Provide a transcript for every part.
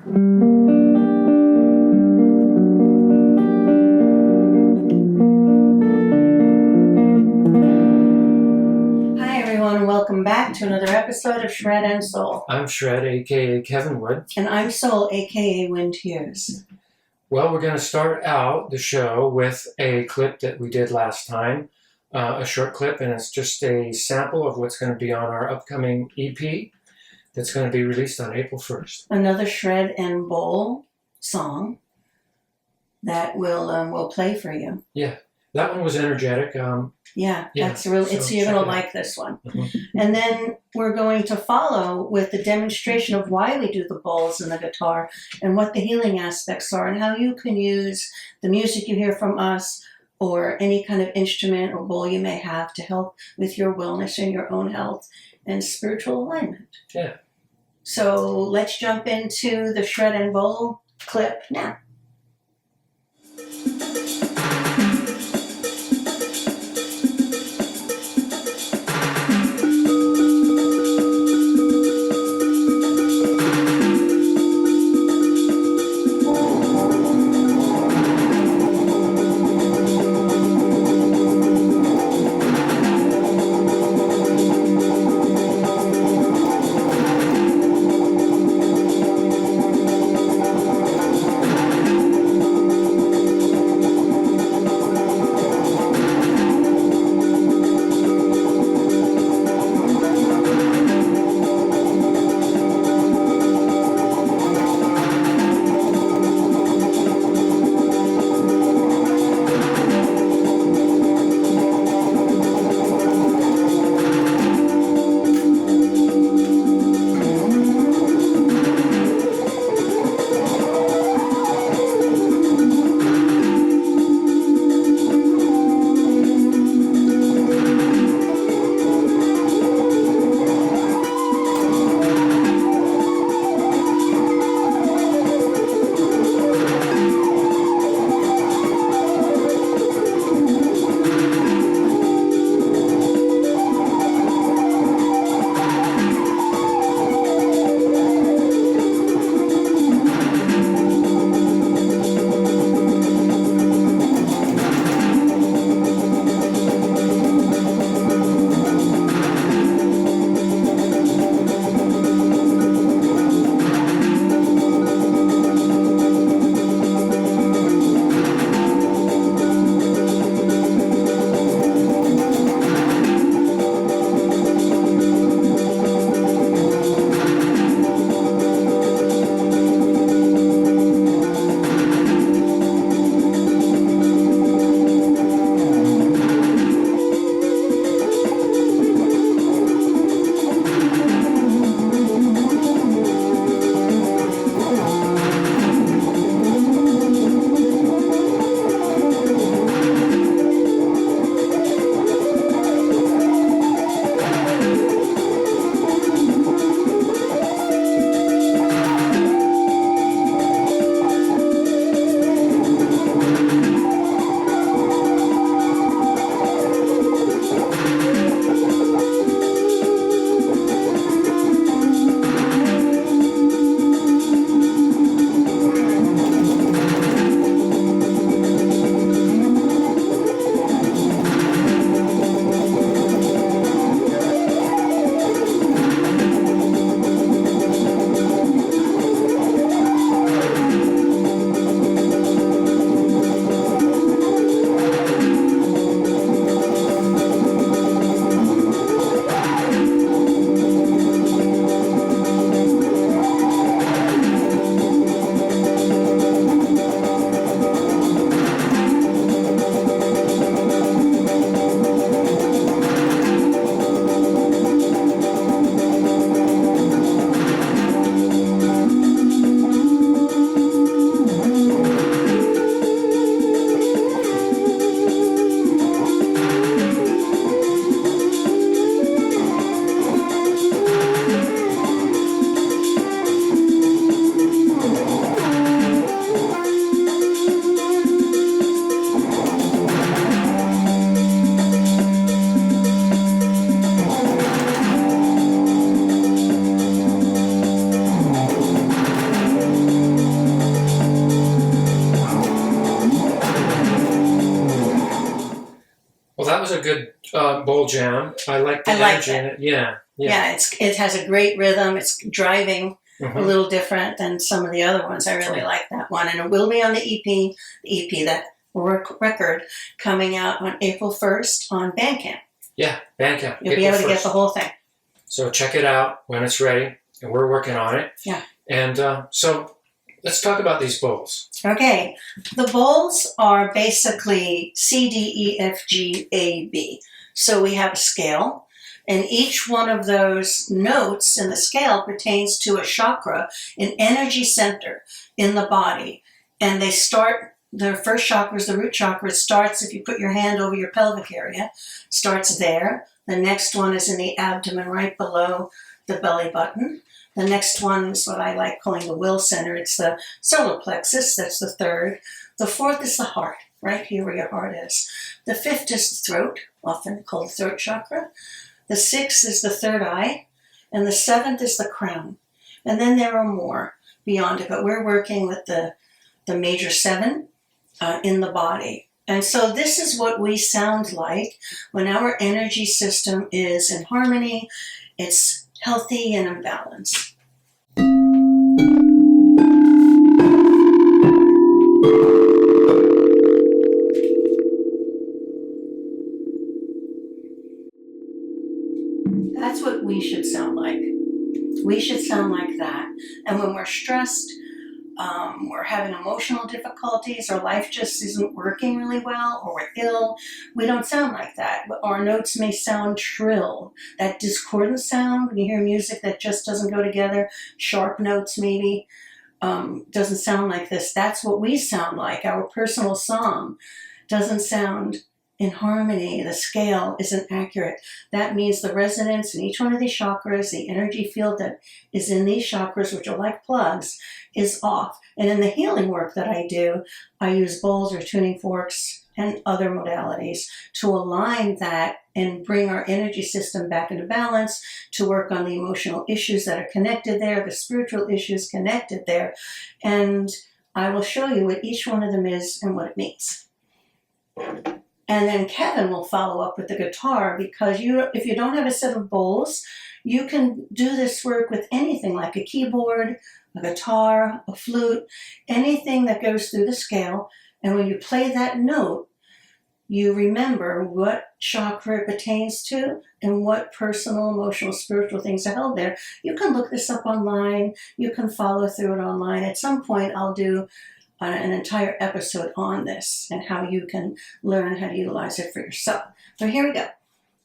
Welcome back to another episode of Shred and Soul. I'm Shred, aka Kevin Wood. And I'm Soul, aka Wind Tears. Well, we're going to start out the show with a clip that we did last time, a short clip, and it's just a sample of what's going to be on our upcoming EP that's going to be released on April 1st. Another Shred and Bowl song that we'll play for you. Yeah, that one was energetic. That's really. So you're going to like this one. Mm-hmm. And then we're going to follow with the demonstration of why we do the bowls and the guitar and what the healing aspects are and how you can use the music you hear from us or any kind of instrument or bowl you may have to help with your wellness and your own health and spiritual alignment. Yeah. So let's jump into the Shred and Bowl clip now. was a good bowl jam. I like the energy in it. Yeah. It has a great rhythm. It's driving a little different than some of the other ones. I really like that one, and it will be on the EP, that record coming out on April 1st on Bandcamp. Yeah, Bandcamp. You'll be able to get the whole thing. So check it out when it's ready, and we're working on it. Yeah. And so let's talk about these bowls. Okay, the bowls are basically C, D, E, F, G, A, B. So we have a scale, and each one of those notes in the scale pertains to a chakra, an energy center in the body. And they start, the first chakra is the root chakra. It starts, if you put your hand over your pelvic area, starts there. The next one is in the abdomen, right below the belly button. The next one is what I like calling the will center. It's the solar plexus. That's the third. The fourth is the heart, right here where your heart is. The fifth is the throat, often called the throat chakra. The sixth is the third eye. And the seventh is the crown. And then there are more beyond it, but we're working with the major seven in the body. And so this is what we sound like when our energy system is in harmony. It's healthy and in balance. That's what we should sound like. We should sound like that. And when we're stressed, we're having emotional difficulties, or life just isn't working really well, or we're ill, we don't sound like that. Our notes may sound shrill. That discordant sound, when you hear music that just doesn't go together, sharp notes maybe, doesn't sound like this. That's what we sound like. Our personal song doesn't sound in harmony. The scale isn't accurate. That means the resonance in each one of these chakras, the energy field that is in these chakras, which are like plugs, is off. And in the healing work that I do, I use bowls or tuning forks and other modalities to align that and bring our energy system back into balance, to work on the emotional issues that are connected there, the spiritual issues connected there. And I will show you what each one of them is and what it means. And then Kevin will follow up with the guitar, because if you don't have a set of bowls, you can do this work with anything like a keyboard, a guitar, a flute, anything that goes through the scale. And when you play that note, you remember what chakra it pertains to and what personal, emotional, spiritual things are held there. You can look this up online. You can follow through it online. At some point, I'll do an entire episode on this and how you can learn how to utilize it for yourself. So here we go.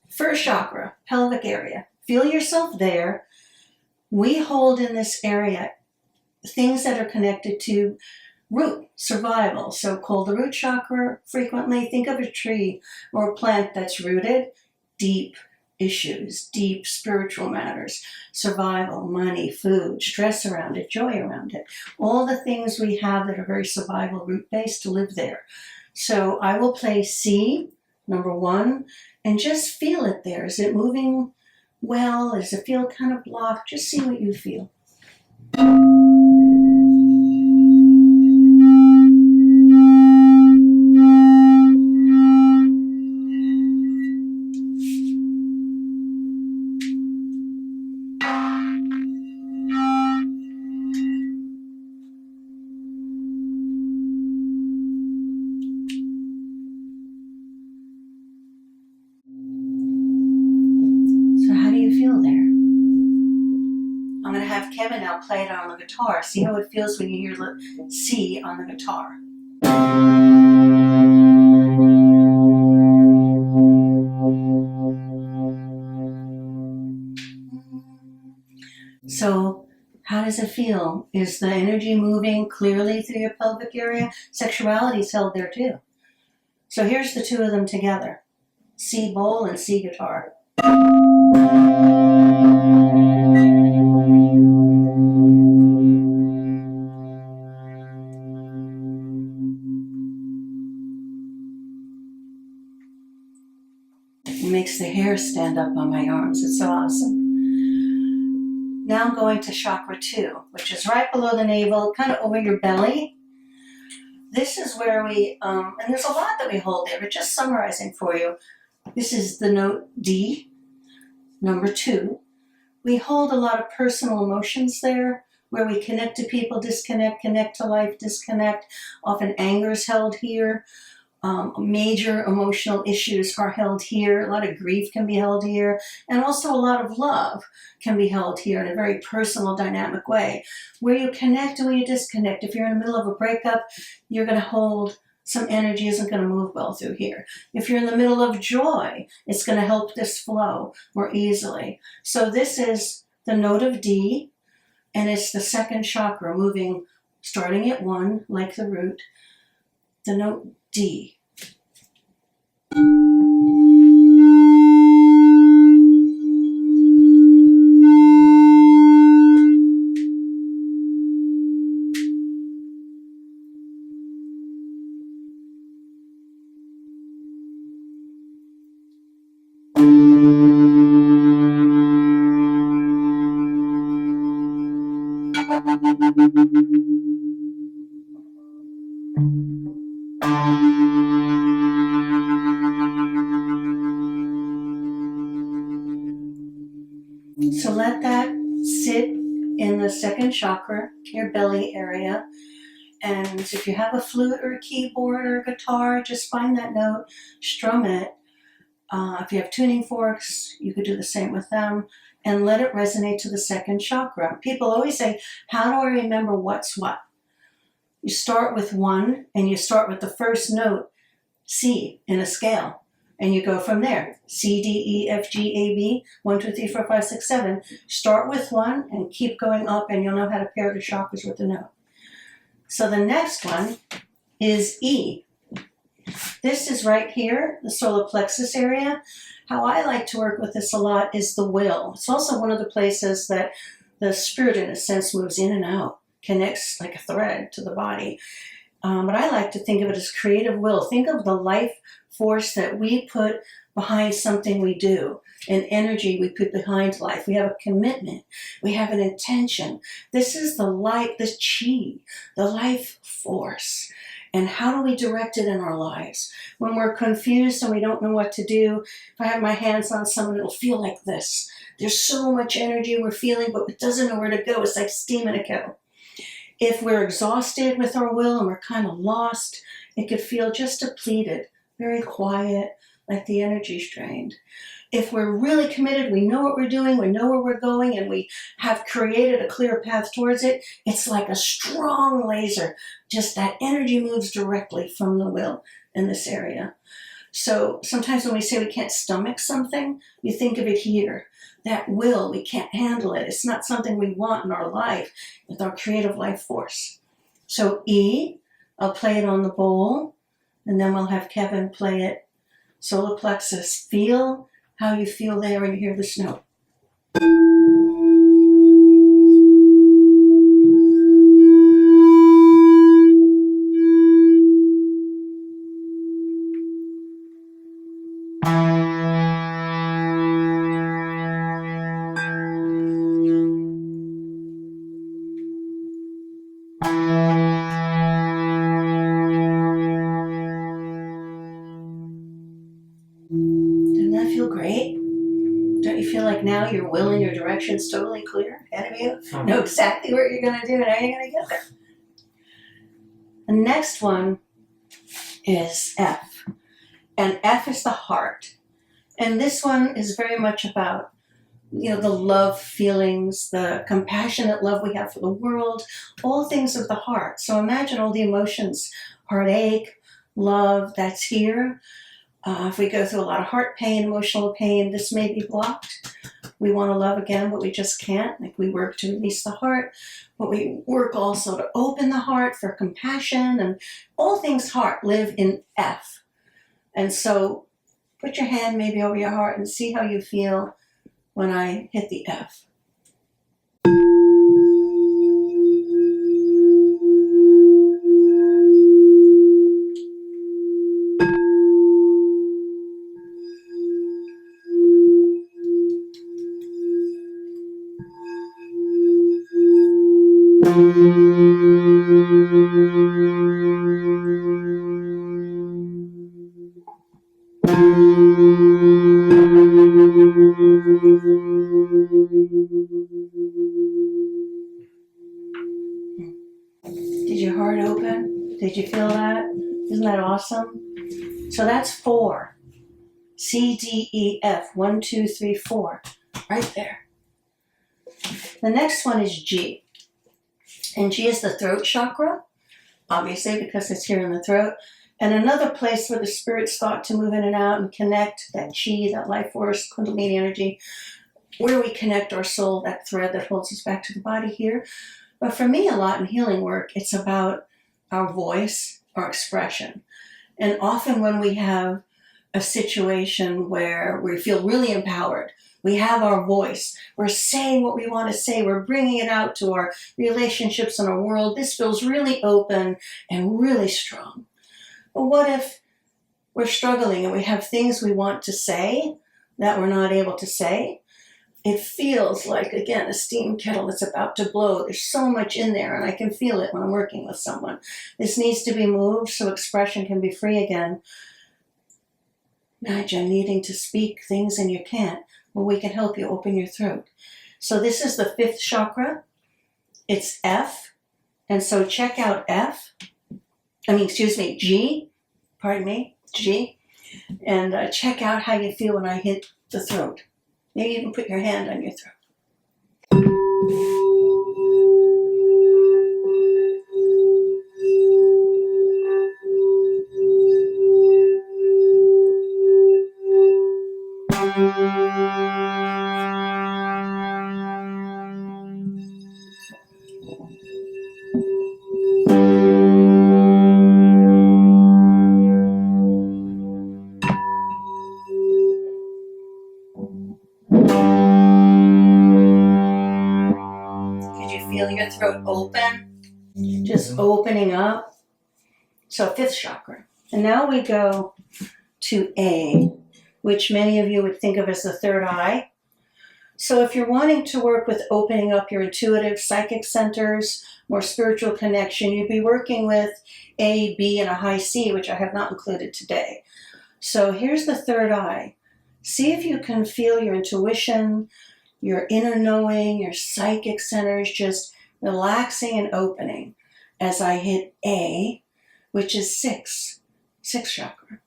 First chakra, pelvic area. Feel yourself there. We hold in this area things that are connected to root, survival. So called the root chakra frequently. Think of a tree or a plant that's rooted, deep issues, deep spiritual matters, survival, money, food, stress around it, joy around it, all the things we have that are very survival root-based to live there. So I will play C, number 1, and just feel it there. Is it moving well? Does it feel kind of blocked? Just see what you feel. I'm going to have Kevin now play it on the guitar. See how it feels when you hear C on the guitar. So, how does it feel? Is the energy moving clearly through your pelvic area? Sexuality is held there too. So here's the two of them together. C bowl and C guitar. It makes the hair stand up on my arms. It's so awesome. Now I'm going to chakra 2, which is right below the navel, kind of over your belly. This is where we, and there's a lot that we hold there, but just summarizing for you, This is the note D, number 2. We hold a lot of personal emotions there, where we connect to people, disconnect, connect to life, disconnect. Often anger is held here. Major emotional issues are held here. A lot of grief can be held here. And also a lot of love can be held here in a very personal, dynamic way. Where you connect and where you disconnect. If you're in the middle of a breakup, you're going to hold some energy isn't going to move well through here. If you're in the middle of joy, it's going to help this flow more easily. So this is the note of D, and it's the second chakra moving, starting at 1, like the root, the note D. So let that sit in the second chakra, your belly area. And if you have a flute or a keyboard or a guitar, just find that note, strum it. If you have tuning forks, you could do the same with them, and let it resonate to the second chakra. People always say, how do I remember what's what? You start with 1, and you start with the first note, C, in a scale. And you go from there. C, D, E, F, G, A, B, 1, 2, 3, 4, 5, 6, 7. Start with 1 and keep going up, and you'll know how to pair the chakras with the note. So the next one is E. This is right here, the solar plexus area. How I like to work with this a lot is the will. It's also one of the places that the spirit, in a sense, moves in and out, connects like a thread to the body. But I like to think of it as creative will. Think of the life force that we put behind something we do, and energy we put behind life. We have a commitment. We have an intention. This is the light, the chi, the life force. And how do we direct it in our lives? When we're confused and we don't know what to do, if I have my hands on someone, it'll feel like this. There's so much energy we're feeling, but it doesn't know where to go. It's like steam in a kettle. If we're exhausted with our will and we're kind of lost, it could feel just depleted, very quiet, like the energy's drained. If we're really committed, we know what we're doing, we know where we're going, and we have created a clear path towards it, it's like a strong laser. Just that energy moves directly from the will in this area. So sometimes when we say we can't stomach something, you think of it here. That will, we can't handle it. It's not something we want in our life with our creative life force. So E, I'll play it on the bowl, and then we'll have Kevin play it solar plexus. Feel how you feel there when you hear this note. Doesn't that feel great? Don't you feel like now your will and your direction is totally clear ahead of you? Know exactly what you're going to do and how you're going to get there. The next one is F. And F is the heart. And this one is very much about, the love feelings, the compassionate love we have for the world, all things of the heart. So imagine all the emotions, heartache, love, that's here. If we go through a lot of heart pain, emotional pain, this may be blocked. We want to love again, but we just can't. Like, we work to release the heart, but we work also to open the heart for compassion, and all things heart live in F. And so put your hand maybe over your heart and see how you feel when I hit the F. Did your heart open? Did you feel that? Isn't that awesome? So that's 4. C, D, E, F. 1, 2, 3, 4. Right there. The next one is G. And G is the throat chakra, obviously, because it's here in the throat. And another place where the spirit's thought to move in and out and connect that chi, that life force, kundalini energy, where we connect our soul, that thread that holds us back to the body here. But for me, a lot in healing work, it's about our voice, our expression. And often when we have a situation where we feel really empowered, we have our voice, we're saying what we want to say, we're bringing it out to our relationships and our world. This feels really open and really strong. But what if we're struggling and we have things we want to say that we're not able to say? It feels like, again, a steam kettle that's about to blow. There's so much in there, and I can feel it when I'm working with someone. This needs to be moved so expression can be free again. Imagine needing to speak things and you can't. Well, we can help you open your throat. So this is the 5th chakra. It's F. And so check out G. Pardon me, G. And check out how you feel when I hit the throat. Maybe even put your hand on your throat. Feel your throat open, just opening up. So 5th chakra. And now we go to A, which many of you would think of as the 3rd eye. So if you're wanting to work with opening up your intuitive psychic centers, more spiritual connection, you'd be working with A, B, and a high C, which I have not included today. So here's the 3rd eye. See if you can feel your intuition, your inner knowing, your psychic centers just relaxing and opening as I hit A, which is 6th chakra.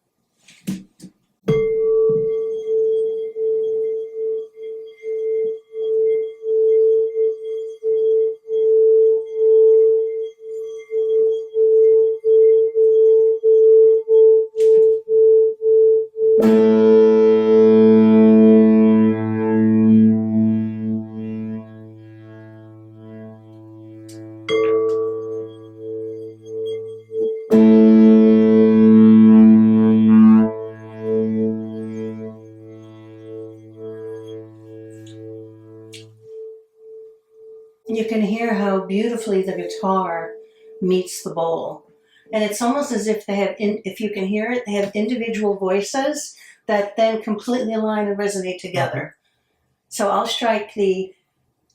You can hear how beautifully the guitar meets the bowl. And it's almost as if they have, if you can hear it, they have individual voices that then completely align and resonate together. So I'll strike the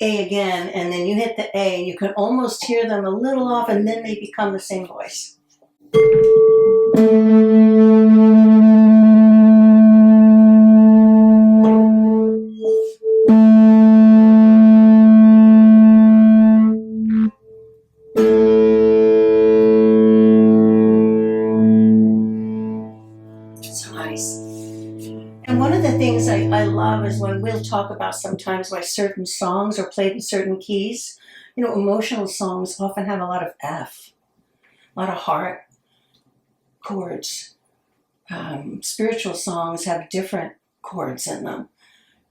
A again, and then you hit the A, and you can almost hear them a little off, and then they become the same voice. And one of the things I love is when we'll talk about sometimes why certain songs are played in certain keys. You know, emotional songs often have a lot of F, a lot of heart chords. Spiritual songs have different chords in them.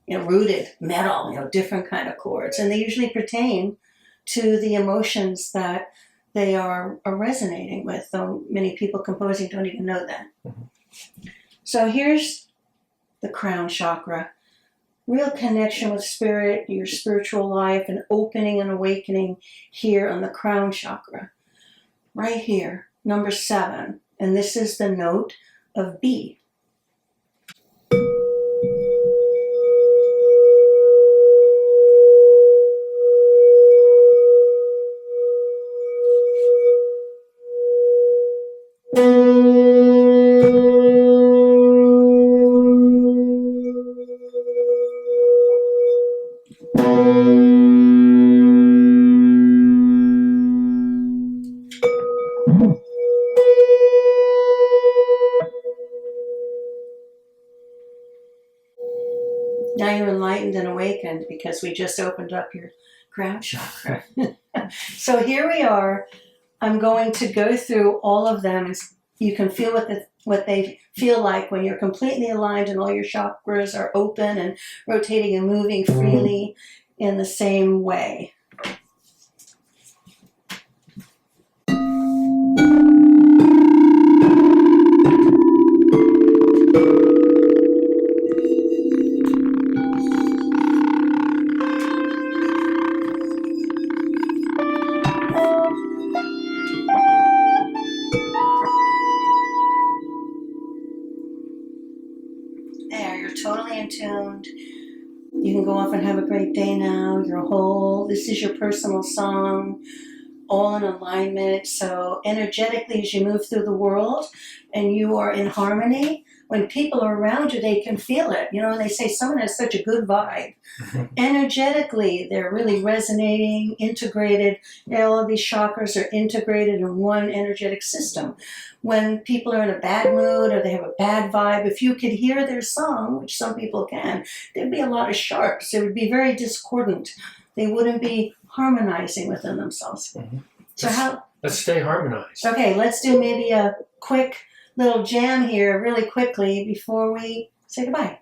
You know, rooted, metal, you know, different kind of chords. And they usually pertain to the emotions that they are resonating with, though many people composing don't even know that. So here's the crown chakra. Real connection with spirit, your spiritual life, and opening and awakening here on the crown chakra. Right here, number 7. And this is the note of B. Now you're enlightened and awakened because we just opened up your crown chakra. So here we are. I'm going to go through all of them, and you can feel what they feel like when you're completely aligned and all your chakras are open and rotating and moving freely in the same way. There, you're totally in tuned. You can go off and have a great day now. You're whole. This is your personal song, all in alignment. So energetically, as you move through the world and you are in harmony, when people are around you, they can feel it. You know, they say someone has such a good vibe. Energetically, they're really resonating, integrated. All of these chakras are integrated in one energetic system. When people are in a bad mood or they have a bad vibe, if you could hear their song, which some people can, there'd be a lot of sharps. It would be very discordant. They wouldn't be harmonizing within themselves. So let's stay harmonized. Okay, let's do maybe a quick little jam here really quickly before we say goodbye.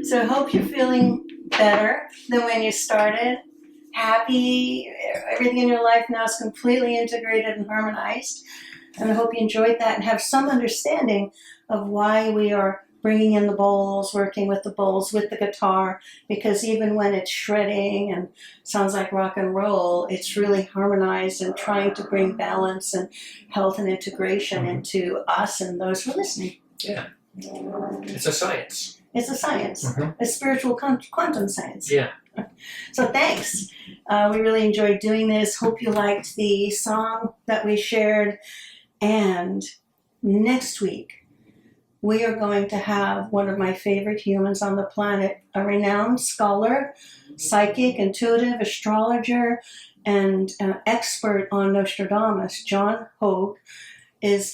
So I hope you're feeling better than when you started. Happy, everything in your life now is completely integrated and harmonized. And I hope you enjoyed that and have some understanding of why we are bringing in the bowls, working with the bowls, with the guitar, because even when it's shredding and sounds like rock and roll, it's really harmonized and trying to bring balance and health and integration into us and those who are listening. Yeah. It's a science. It's a science, a spiritual quantum science. Yeah. So thanks. We really enjoyed doing this. Hope you liked the song that we shared. And next week, we are going to have one of my favorite humans on the planet, a renowned scholar, psychic, intuitive, astrologer, and expert on Nostradamus, John Hogue.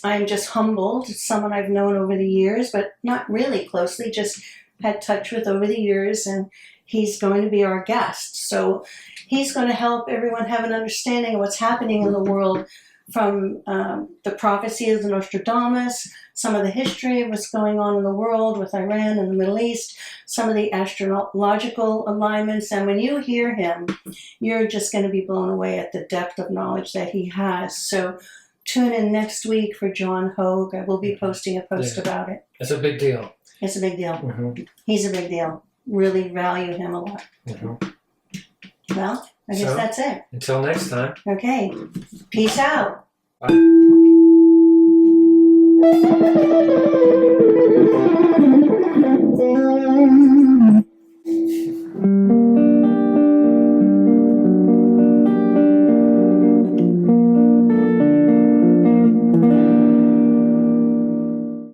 I'm just humbled. It's someone I've known over the years, but not really closely, just had touch with over the years, and he's going to be our guest. So he's going to help everyone have an understanding of what's happening in the world from the prophecy of the Nostradamus, some of the history of what's going on in the world with Iran and the Middle East, some of the astrological alignments. And when you hear him, you're just going to be blown away at the depth of knowledge that he has. So tune in next week for John Hogue. I will be posting a post about it. It's a big deal. It's a big deal. He's a big deal. Really value him a lot. Well, I guess that's it. Until next time. Okay. Peace out. Bye.